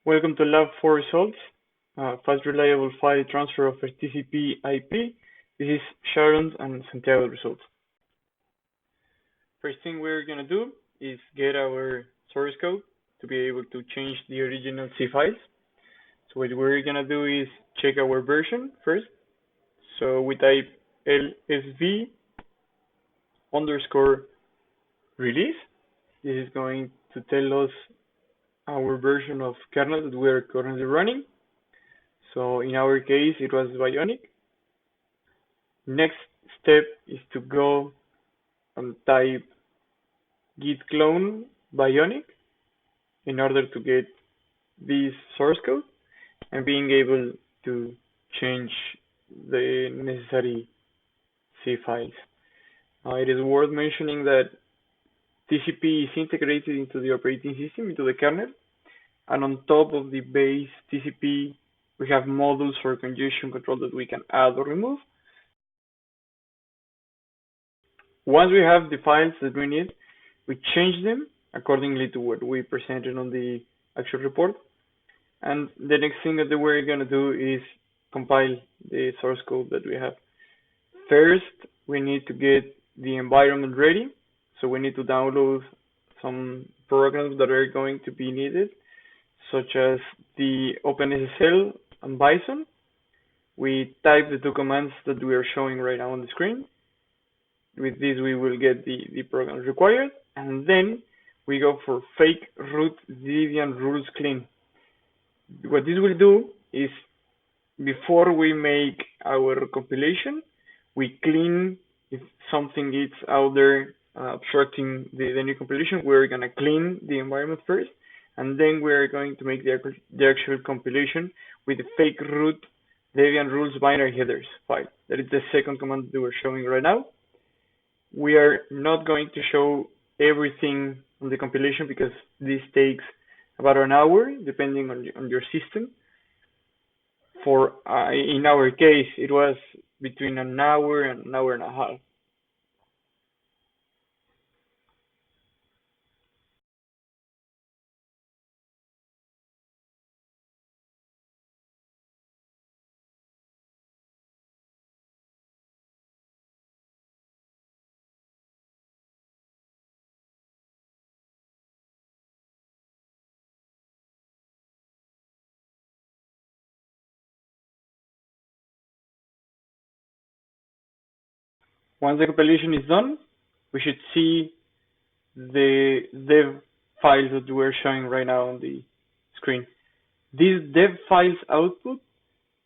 Welcome to Lab 4 results, fast reliable file transfer over TCP IP. This is Sharon and Santiago results. First thing we're going to do is get our source code to be able to change the original C files. So what we're going to do is check our version first. So we type lsv _ release. This is going to tell us our version of kernel that we are currently running. So in our case, it was Bionic. Next step is to go and type git clone Bionic in order to get this source code and being able to change the necessary C files. It is worth mentioning that TCP is integrated into the operating system, into the kernel, and on top of the base TCP, we have modules for congestion control that we can add or remove. Once we have the files that we need, we change them accordingly to what we presented on the actual report. And the next thing that we're going to do is compile the source code that we have. First, we need to get the environment ready. So we need to download some programs that are going to be needed, such as the OpenSSL and Bison. We type the two commands that we are showing right now on the screen. With this, we will get the programs required, and then we go for fake root Debian rules clean. What this will do is, before we make our compilation, we clean if something is out there obstructing the new compilation. We're going to clean the environment first, and then we're going to make the actual compilation with the fake root Debian rules binary headers file. That is the second command that we're showing right now. We are not going to show everything on the compilation because this takes about an hour, depending on your system. In our case, it was between an hour and an hour and a half. Once the compilation is done, we should see the dev files that we're showing right now on the screen. These dev files output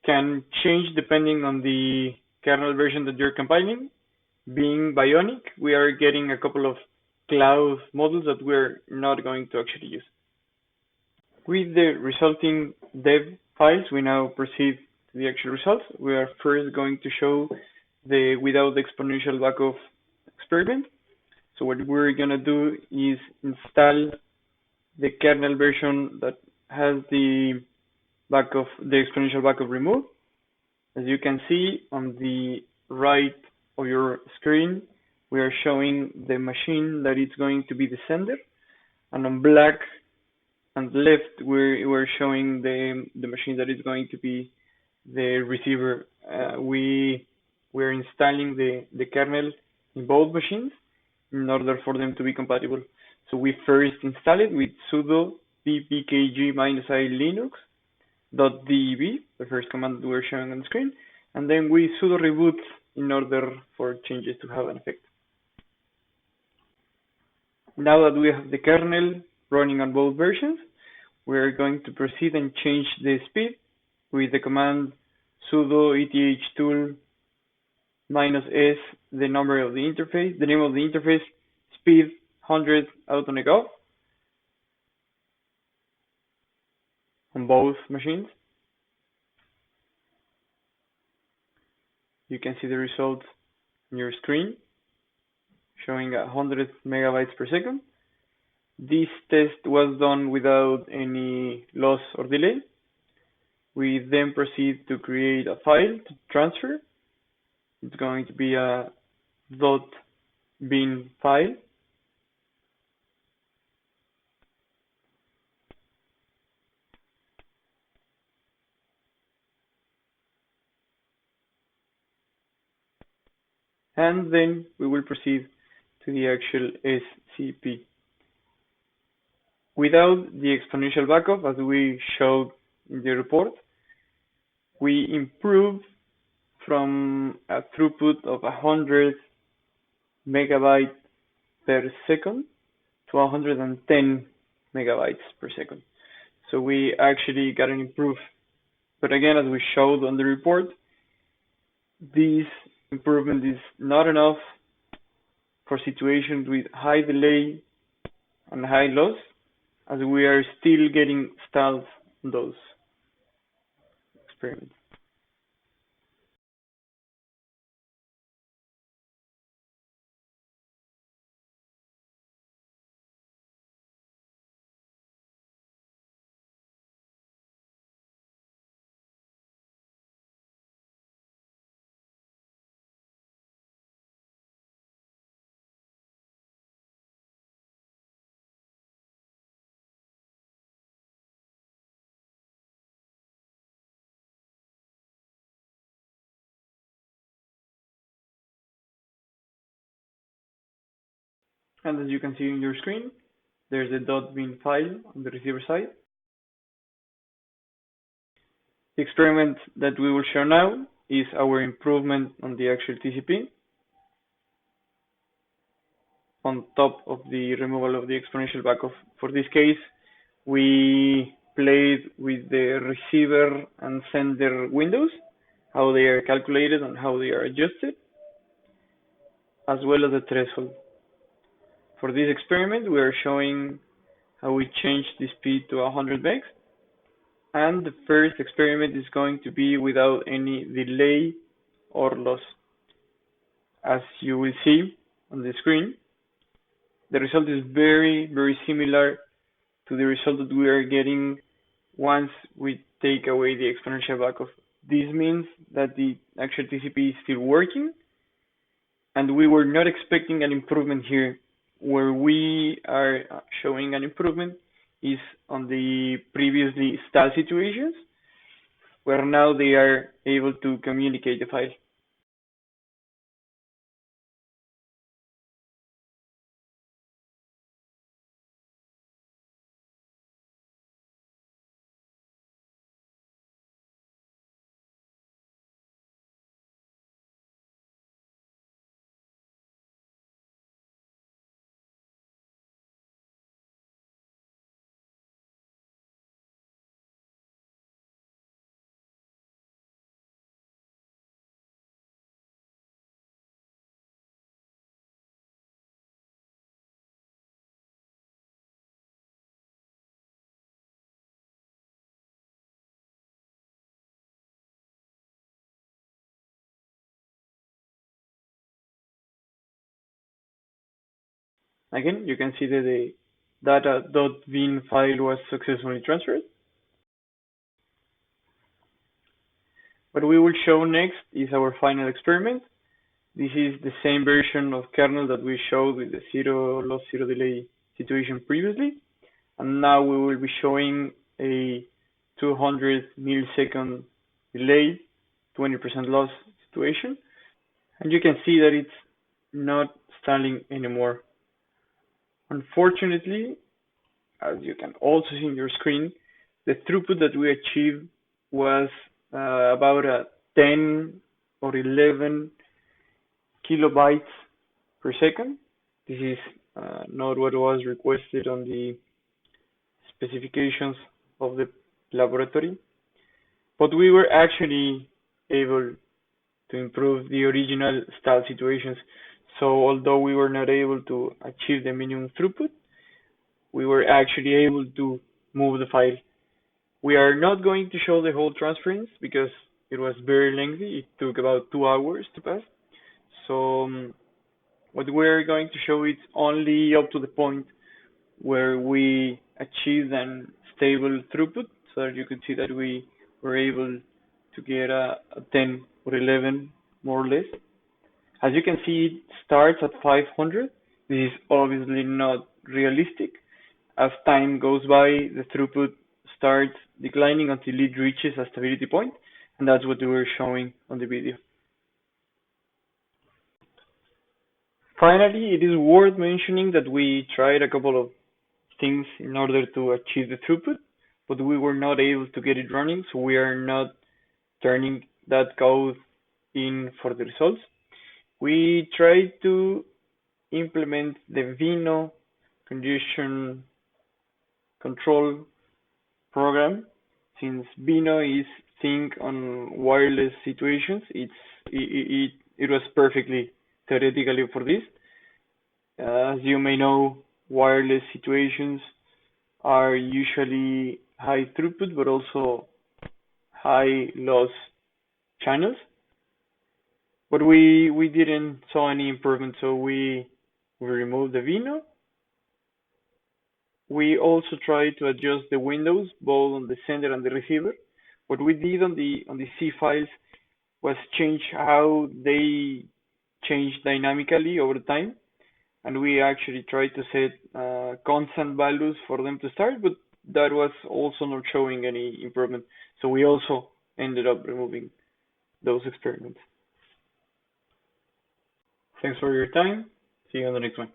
can change depending on the kernel version that you're compiling. Being Bionic, we are getting a couple of cloud models that we're not going to actually use. With the resulting dev files, we now proceed to the actual results. We are first going to show the without the exponential backup experiment. So what we're gonna do is install the kernel version that has the exponential backup removed. As you can see on the right of your screen, we are showing the machine that is going to be the sender, and on black and left we're showing the machine that is going to be the receiver. We're installing the kernel in both machines in order for them to be compatible. So we first install it with sudo ppkg-i linux.deb, the first command that we're showing on the screen, and then we sudo reboot in order for changes to have an effect. Now that we have the kernel running on both versions, we're going to proceed and change the speed with the command sudo ethtool -s, the name of the interface, speed 100 autoneck off on both machines. You can see the results on your screen showing 100 megabytes per second. This test was done without any loss or delay. We then proceed to create a file to transfer. It's going to be a .bin file. and then we will proceed to the actual SCP. Without the exponential backup, as we showed in the report, we improved from a throughput of 100 megabytes per second to 110 megabytes per second. So we actually got an improve. But again, as we showed on the report, this improvement is not enough for situations with high delay and high loss, as we are still getting stalls on those experiments. And as you can see on your screen, there's a .bin file on the receiver side. The experiment that we will show now is our improvement on the actual TCP on top of the removal of the exponential backup. For this case, we played with the receiver and sender windows, how they are calculated and how they are adjusted, as well as the threshold. For this experiment, we are showing how we change the speed to 100 megs, and the first experiment is going to be without any delay or loss. As you will see on the screen, the result is very similar to the result that we are getting once we take away the exponential backup. This means that the actual TCP is still working, and we were not expecting an improvement here. Where we are showing an improvement is on the previously stall situations, where now they are able to communicate the file. Again, you can see that the data.bin file was successfully transferred. What we will show next is our final experiment. This is the same version of kernel that we showed with the zero loss, zero delay situation previously. And now we will be showing a 200 millisecond delay, 20% loss situation. And you can see that it's not stalling anymore. Unfortunately, as you can also see on your screen, the throughput that we achieved was about 10 or 11 kilobytes per second. This is not what was requested on the specifications of the laboratory, but we were actually able to improve the original stall situations. So although we were not able to achieve the minimum throughput, we were actually able to move the file. We are not going to show the whole transference because it was very lengthy. It took about 2 hours to pass. So what we're going to show is only up to the point where we achieved a stable throughput, so that you could see that we were able to get a 10 or 11 more or less. As you can see, it starts at 500. This is obviously not realistic. As time goes by, the throughput starts declining until it reaches a stability point, and that's what we were showing on the video. Finally, it is worth mentioning that we tried a couple of things in order to achieve the throughput, but we were not able to get it running, so we are not turning that code in for the results. We tried to implement the Vino congestion control program. Since Vino is think on wireless situations, it was perfectly theoretically for this. As you may know, wireless situations are usually high throughput but also high loss channels. But we didn't saw any improvement, so we removed the Vino. We also tried to adjust the windows both on the sender and the receiver. What we did on the C files was change how they change dynamically over time, and we actually tried to set constant values for them to start, but that was also not showing any improvement. So we also ended up removing those experiments. Thanks for your time. See you on the next one.